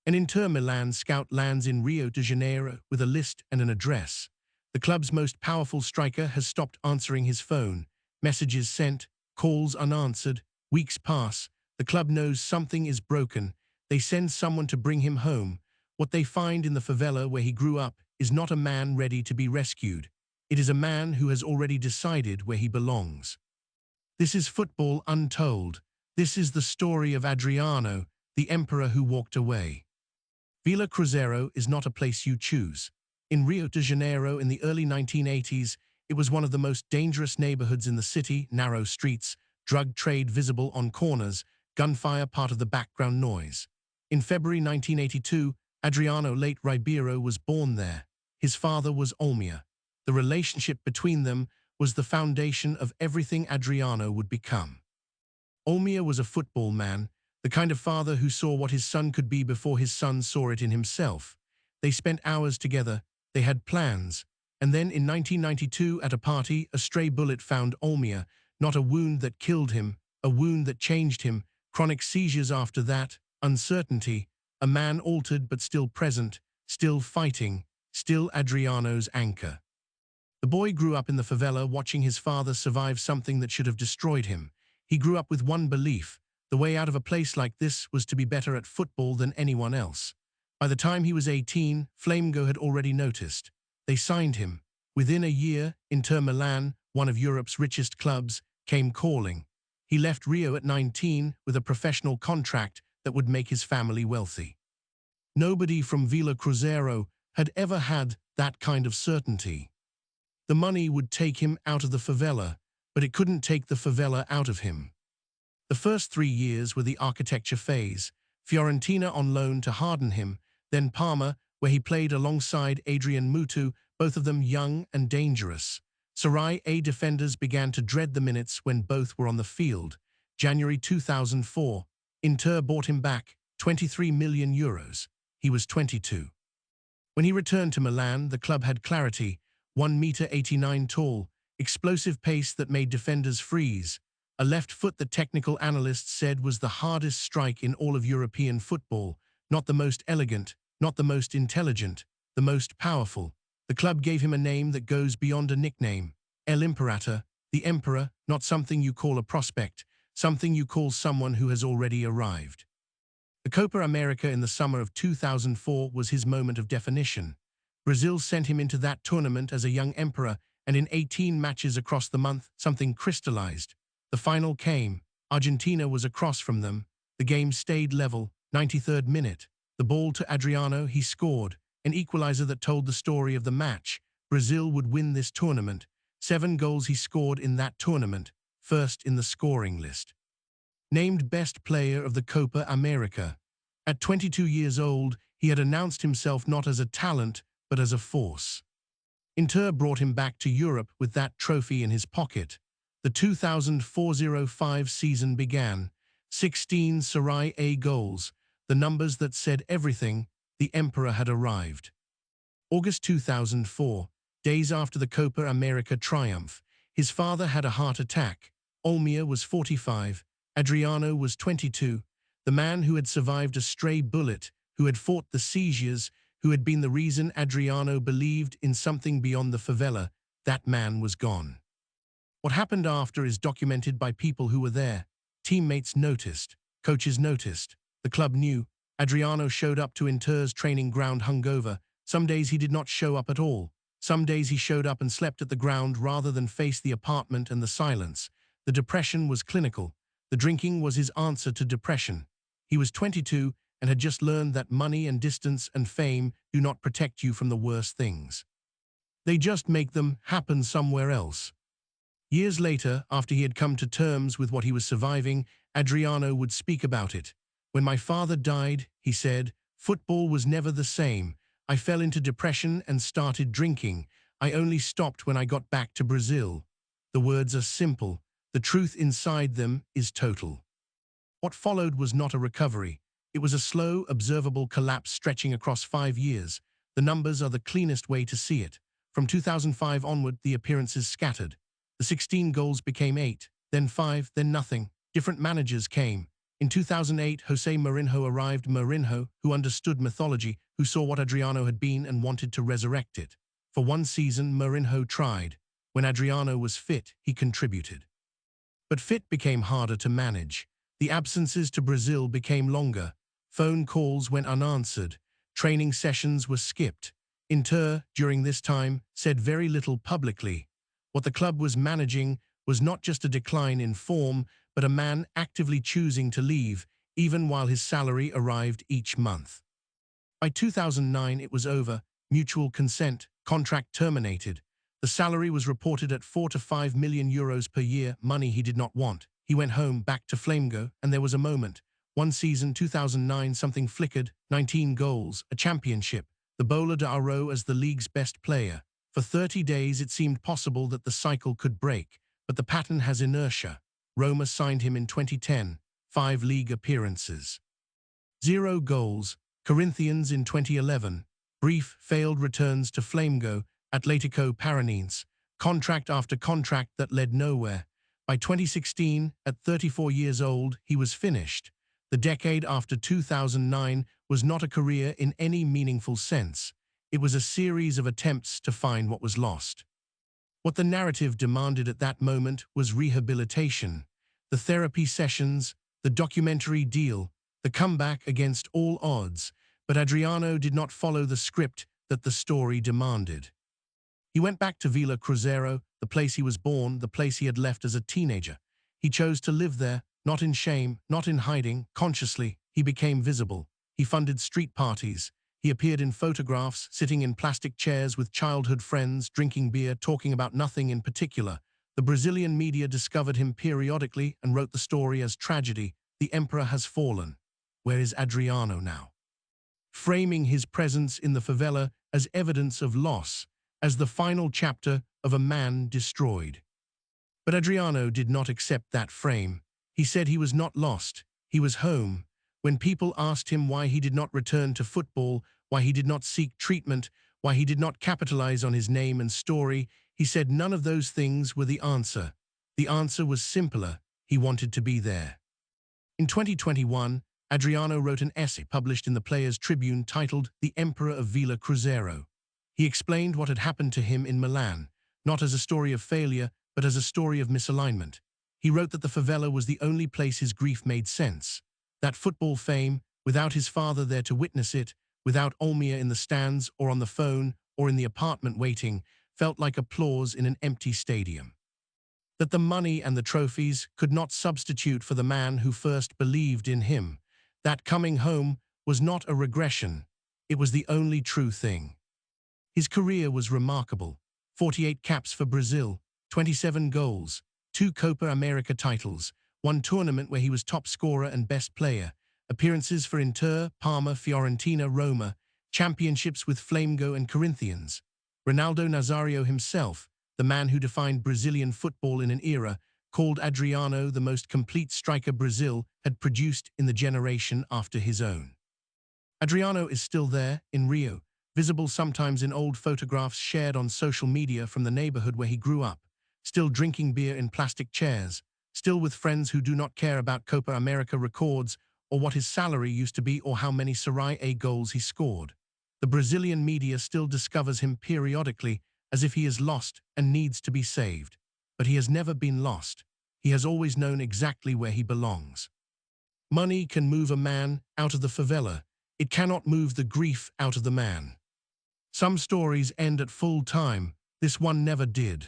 An Inter Milan scout lands in Rio de Janeiro with a list and an address. The club's most powerful striker has stopped answering his phone. Messages sent, calls unanswered. Weeks pass. The club knows something is broken. They send someone to bring him home. What they find in the favela where he grew up is not a man ready to be rescued. It is a man who has already decided where he belongs. This is football untold. This is the story of Adriano, the emperor who walked away. Vila Cruzeiro is not a place you choose. In Rio de Janeiro in the early 1980s, it was one of the most dangerous neighborhoods in the city, narrow streets, drug trade visible on corners, gunfire part of the background noise. In February 1982, Adriano late Ribeiro was born there. His father was Olmia. The relationship between them was the foundation of everything Adriano would become. Olmia was a football man, the kind of father who saw what his son could be before his son saw it in himself. They spent hours together, they had plans, and then in 1992 at a party, a stray bullet found Olmia, not a wound that killed him, a wound that changed him, chronic seizures after that, uncertainty, a man altered but still present, still fighting, still Adriano's anchor. The boy grew up in the favela watching his father survive something that should have destroyed him. He grew up with one belief: the way out of a place like this was to be better at football than anyone else. By the time he was 18, Flamengo had already noticed. They signed him. Within a year, Inter Milan, one of Europe's richest clubs, came calling. He left Rio at 19 with a professional contract that would make his family wealthy. Nobody from Vila Cruzeiro had ever had that kind of certainty. The money would take him out of the favela, but it couldn't take the favela out of him. The first 3 years were the architecture phase, Fiorentina on loan to harden him, then Parma, where he played alongside Adrian Mutu, both of them young and dangerous. Serie A defenders began to dread the minutes when both were on the field. January 2004, Inter bought him back, €23 million. He was 22. When he returned to Milan, the club had clarity, 1.89 meters tall, explosive pace that made defenders freeze, a left foot that technical analysts said was the hardest strike in all of European football, not the most elegant, not the most intelligent, the most powerful. The club gave him a name that goes beyond a nickname, El Imperator, the Emperor, not something you call a prospect, something you call someone who has already arrived. The Copa America in the summer of 2004 was his moment of definition. Brazil sent him into that tournament as a young emperor, and in 18 matches across the month, something crystallized. The final came. Argentina was across from them. The game stayed level, 93rd minute. The ball to Adriano, he scored, an equalizer that told the story of the match. Brazil would win this tournament. 7 goals he scored in that tournament, first in the scoring list. Named best player of the Copa America. At 22 years old, he had announced himself not as a talent, but as a force. Inter brought him back to Europe with that trophy in his pocket. The 2004-05 season began. 16 Serie A goals, the numbers that said everything. The Emperor had arrived. August 2004, days after the Copa America triumph, his father had a heart attack. Olmia was 45, Adriano was 22, the man who had survived a stray bullet, who had fought the seizures, who had been the reason Adriano believed in something beyond the favela. That man was gone. What happened after is documented by people who were there. Teammates noticed, coaches noticed, the club knew. Adriano showed up to Inter's training ground hungover. Some days he did not show up at all. Some days he showed up and slept at the ground rather than face the apartment and the silence. The depression was clinical. The drinking was his answer to depression. He was 22 and had just learned that money and distance and fame do not protect you from the worst things. They just make them happen somewhere else. Years later, after he had come to terms with what he was surviving, Adriano would speak about it. When my father died, he said, football was never the same. I fell into depression and started drinking. I only stopped when I got back to Brazil. The words are simple. The truth inside them is total. What followed was not a recovery. It was a slow, observable collapse stretching across 5 years. The numbers are the cleanest way to see it. From 2005 onward, the appearances scattered. The 16 goals became 8, then 5, then nothing. Different managers came. In 2008, Jose Mourinho arrived. Mourinho, who understood mythology, who saw what Adriano had been and wanted to resurrect it. For one season, Mourinho tried. When Adriano was fit, he contributed. But fit became harder to manage. The absences to Brazil became longer. Phone calls went unanswered. Training sessions were skipped. Inter, during this time, said very little publicly. What the club was managing was not just a decline in form, but a man actively choosing to leave, even while his salary arrived each month. By 2009, it was over. Mutual consent, contract terminated. The salary was reported at 4 to 5 million euros per year, money he did not want. He went home, back to Flamengo, and there was a moment. One season, 2009, something flickered, 19 goals, a championship, the Bola de Ouro as the league's best player. For 30 days, it seemed possible that the cycle could break, but the pattern has inertia. Roma signed him in 2010, 5 league appearances. 0 goals. Corinthians in 2011. Brief, failed returns to Flamengo, Atletico Paranaense. Contract after contract that led nowhere. By 2016, at 34 years old, he was finished. The decade after 2009 was not a career in any meaningful sense. It was a series of attempts to find what was lost. What the narrative demanded at that moment was rehabilitation. The therapy sessions, the documentary deal, the comeback against all odds, but Adriano did not follow the script that the story demanded. He went back to Vila Cruzeiro, the place he was born, the place he had left as a teenager. He chose to live there, not in shame, not in hiding, consciously. He became visible. He funded street parties. He appeared in photographs, sitting in plastic chairs with childhood friends, drinking beer, talking about nothing in particular. The Brazilian media discovered him periodically and wrote the story as tragedy. The emperor has fallen. Where is Adriano now? Framing his presence in the favela as evidence of loss, as the final chapter of a man destroyed. But Adriano did not accept that frame. He said he was not lost, he was home. When people asked him why he did not return to football, why he did not seek treatment, why he did not capitalize on his name and story, he said none of those things were the answer. The answer was simpler. He wanted to be there. In 2021, Adriano wrote an essay published in the Players' Tribune titled The Emperor of Vila Cruzeiro. He explained what had happened to him in Milan, not as a story of failure, but as a story of misalignment. He wrote that the favela was the only place his grief made sense. That football fame, without his father there to witness it, without Olmia in the stands or on the phone or in the apartment waiting, felt like applause in an empty stadium. That the money and the trophies could not substitute for the man who first believed in him. That coming home was not a regression. It was the only true thing. His career was remarkable. 48 caps for Brazil, 27 goals, 2 Copa America titles, 1 tournament where he was top scorer and best player, appearances for Inter, Parma, Fiorentina, Roma, championships with Flamengo and Corinthians. Ronaldo Nazario himself, the man who defined Brazilian football in an era, called Adriano the most complete striker Brazil had produced in the generation after his own. Adriano is still there, in Rio, visible sometimes in old photographs shared on social media from the neighborhood where he grew up, still drinking beer in plastic chairs, still with friends who do not care about Copa America records or what his salary used to be or how many Serie A goals he scored. The Brazilian media still discovers him periodically as if he is lost and needs to be saved. But he has never been lost. He has always known exactly where he belongs. Money can move a man out of the favela. It cannot move the grief out of the man. Some stories end at full time. This one never did.